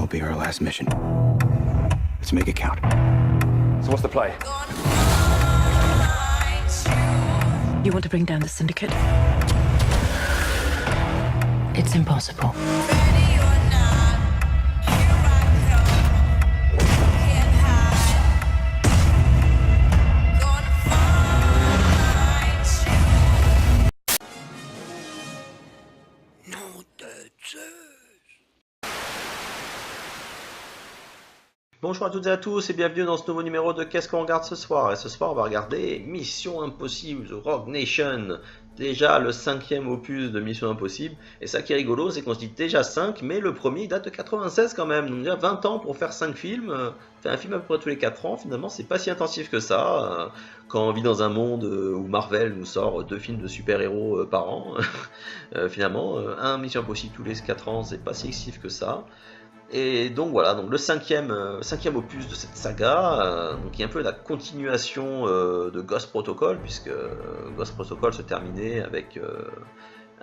will be our last mission. Let's make it count. So what's the play? You want to bring down the syndicate? It's impossible. Bonjour à toutes et à tous et bienvenue dans ce nouveau numéro de Qu'est-ce qu'on regarde ce soir. Et ce soir on va regarder Mission Impossible, The Rogue Nation. Déjà le 5e opus de Mission Impossible. Et ça qui est rigolo, c'est qu'on se dit déjà 5, mais le premier il date de 96 quand même. Donc déjà 20 ans pour faire 5 films. Faire un film à peu près tous les 4 ans, finalement c'est pas si intensif que ça. Quand on vit dans un monde où Marvel nous sort 2 films de super-héros par an. Finalement, un Mission Impossible tous les 4 ans, c'est pas si excessif que ça. Et donc voilà, donc le cinquième opus de cette saga, donc qui est un peu la continuation de Ghost Protocol, puisque Ghost Protocol se terminait avec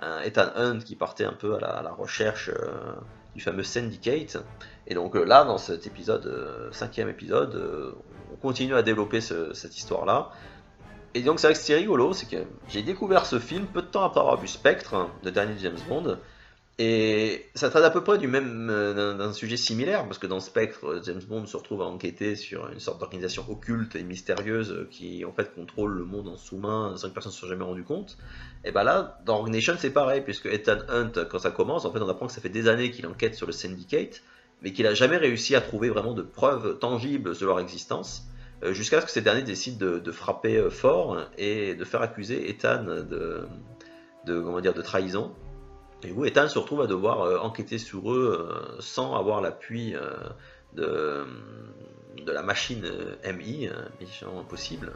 un Ethan Hunt qui partait un peu à la recherche du fameux Syndicate. Et donc là, dans cet épisode, 5e épisode, on continue à développer cette histoire-là. Et donc c'est vrai que c'est rigolo, c'est que j'ai découvert ce film peu de temps après avoir vu Spectre, le dernier James Bond. Et ça traite à peu près d'un sujet similaire, parce que dans Spectre, James Bond se retrouve à enquêter sur une sorte d'organisation occulte et mystérieuse qui en fait contrôle le monde en sous-main sans que personne ne se soit jamais rendu compte. Et bah là, dans Rogue Nation, c'est pareil, puisque Ethan Hunt, quand ça commence, en fait on apprend que ça fait des années qu'il enquête sur le Syndicate, mais qu'il n'a jamais réussi à trouver vraiment de preuves tangibles de leur existence, jusqu'à ce que ces derniers décident de frapper fort et de faire accuser Ethan de trahison. Et où Ethan se retrouve à devoir enquêter sur eux sans avoir l'appui de la machine MI, Mission Impossible,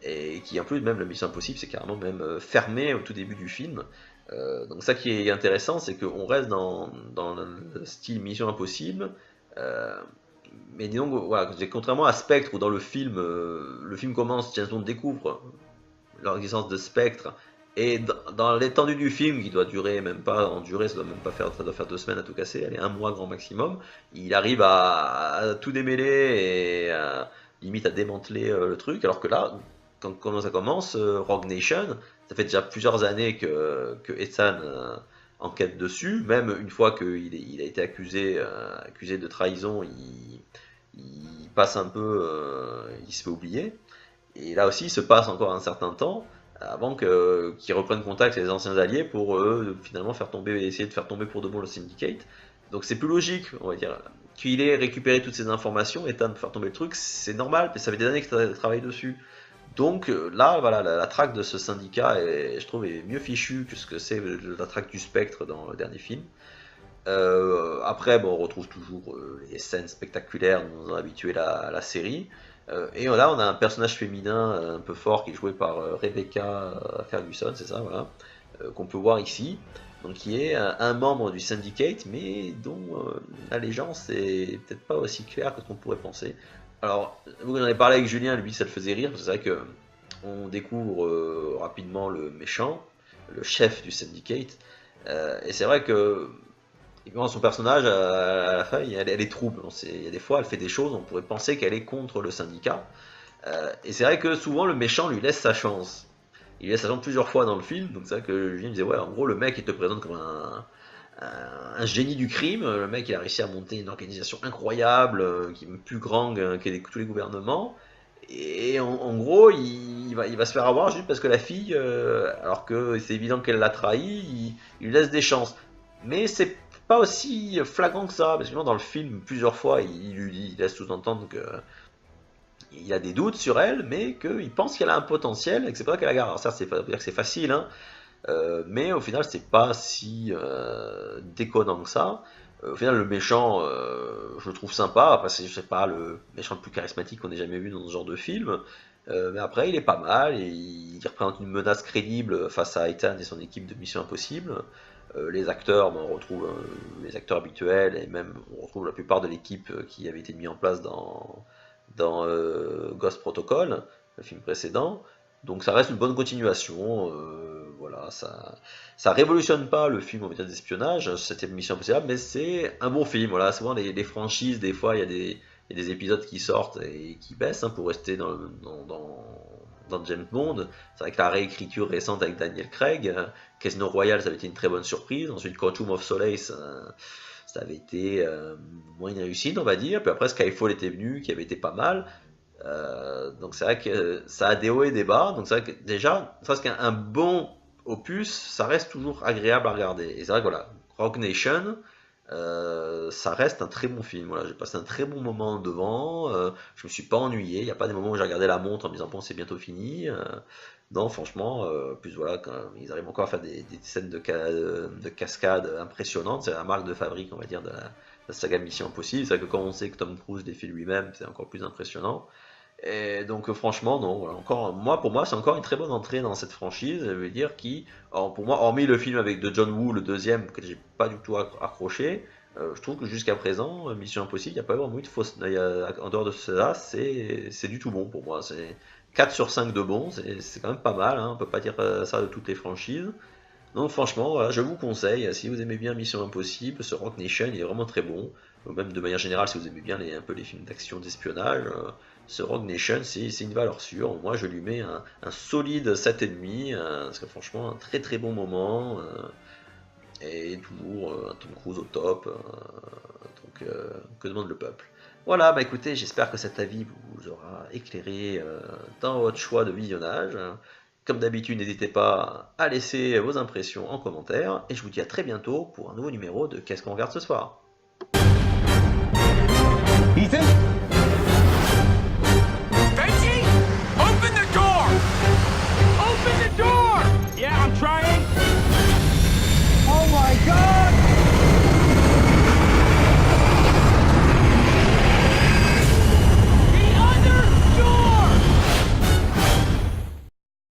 et qui en plus même la Mission Impossible c'est carrément même fermé au tout début du film. Donc ça qui est intéressant, c'est qu'on reste dans le style Mission Impossible, mais disons voilà, contrairement à Spectre où dans le film commence, James Bond découvre l'existence de Spectre. Et dans l'étendue du film, qui doit durer même pas en durée, ça doit faire 2 semaines à tout casser, allez, 1 mois grand maximum, il arrive à tout démêler et limite à démanteler le truc, alors que là, quand ça commence, Rogue Nation, ça fait déjà plusieurs années que Ethan enquête dessus, même une fois qu'il a été accusé de trahison, il passe un peu, il se fait oublier, et là aussi il se passe encore un certain temps, avant qu'ils reprennent contact avec les anciens alliés pour finalement essayer de faire tomber pour de bon le Syndicate. Donc c'est plus logique, on va dire, qu'il ait récupéré toutes ces informations, Ethan pour faire tomber le truc, c'est normal, mais ça fait des années que tu travailles dessus. Donc là, voilà, la traque de ce syndicat, je trouve, est mieux fichue que ce que c'est la traque du Spectre dans le dernier film. Après, bon, on retrouve toujours les scènes spectaculaires dont nous a habitué la série. Et là, on a un personnage féminin un peu fort qui est joué par Rebecca Ferguson, c'est ça, voilà, qu'on peut voir ici, donc qui est un membre du Syndicate, mais dont l'allégeance est peut-être pas aussi claire que ce qu'on pourrait penser. Alors, vous en avez parlé avec Julien, lui ça le faisait rire, c'est vrai que on découvre rapidement le méchant, le chef du Syndicate, et c'est vrai que son personnage, à la fin, elle est trouble. Il y a des fois, elle fait des choses, on pourrait penser qu'elle est contre le syndicat. Et c'est vrai que souvent, le méchant lui laisse sa chance. Il lui laisse sa chance plusieurs fois dans le film. Donc c'est vrai que Julien me disait, ouais, en gros, le mec, il te présente comme un génie du crime. Le mec, il a réussi à monter une organisation incroyable, qui est plus grande que tous les gouvernements. Et en gros, il va se faire avoir juste parce que la fille, alors que c'est évident qu'elle l'a trahi, il lui laisse des chances. Mais c'est pas aussi flagrant que ça, parce que dans le film, plusieurs fois, il laisse sous-entendre qu'il a des doutes sur elle, mais qu'il pense qu'elle a un potentiel et que c'est pas ça qu'elle a garde. Alors ça, c'est pas dire que c'est facile, hein, mais au final, c'est pas si déconnant que ça. Au final, le méchant, je le trouve sympa, parce que je sais pas, le méchant le plus charismatique qu'on ait jamais vu dans ce genre de film. Mais après, il est pas mal, et il représente une menace crédible face à Ethan et son équipe de Mission Impossible. Les acteurs, on retrouve les acteurs habituels, et même on retrouve la plupart de l'équipe qui avait été mis en place dans Ghost Protocol, le film précédent. Donc ça reste une bonne continuation. voilà, ça révolutionne pas le film, on va dire, d'espionnage, c'était Mission Impossible, mais c'est un bon film. Voilà, souvent les franchises, des fois, il y a des épisodes qui sortent et qui baissent hein, pour rester dans James Bond. C'est vrai que la réécriture récente avec Daniel Craig, Casino Royale, ça avait été une très bonne surprise. Ensuite, Quantum of Solace, ça avait été moins une réussite, on va dire. Puis après, Skyfall était venu, qui avait été pas mal. Donc c'est vrai que ça a des hauts et des bas. Donc c'est vrai que déjà, parce qu'un bon opus, ça reste toujours agréable à regarder. Et c'est vrai que voilà, Rogue Nation, ça reste un très bon film. Voilà, j'ai passé un très bon moment devant. Je me suis pas ennuyé. Il n'y a pas des moments où j'ai regardé la montre en me disant bon c'est bientôt fini. Non, franchement, plus voilà, quand ils arrivent encore à faire des scènes de cascade impressionnantes. C'est la marque de fabrique, on va dire, de la saga Mission Impossible. C'est vrai que quand on sait que Tom Cruise les fait lui-même, c'est encore plus impressionnant. Et donc franchement non, voilà, encore pour moi c'est encore une très bonne entrée dans cette franchise, je veux dire qui, alors, pour moi hormis le film avec de John Woo le deuxième que j'ai pas du tout accroché, je trouve que jusqu'à présent Mission Impossible il n'y a pas vraiment eu de fausse, en dehors de cela c'est du tout bon pour moi, c'est 4 sur 5 de bon, c'est quand même pas mal, hein, on peut pas dire ça de toutes les franchises. Donc franchement, voilà, je vous conseille, si vous aimez bien Mission Impossible, ce Rogue Nation il est vraiment très bon. Même de manière générale, si vous aimez bien un peu les films d'action, d'espionnage, ce Rogue Nation c'est une valeur sûre. Moi je lui mets un solide 7,5, parce que franchement un très très bon moment, et toujours un Tom Cruise au top, donc que demande le peuple. Voilà, bah écoutez, j'espère que cet avis vous aura éclairé dans votre choix de visionnage. Comme d'habitude, n'hésitez pas à laisser vos impressions en commentaire, et je vous dis à très bientôt pour un nouveau numéro de Qu'est-ce qu'on regarde ce soir.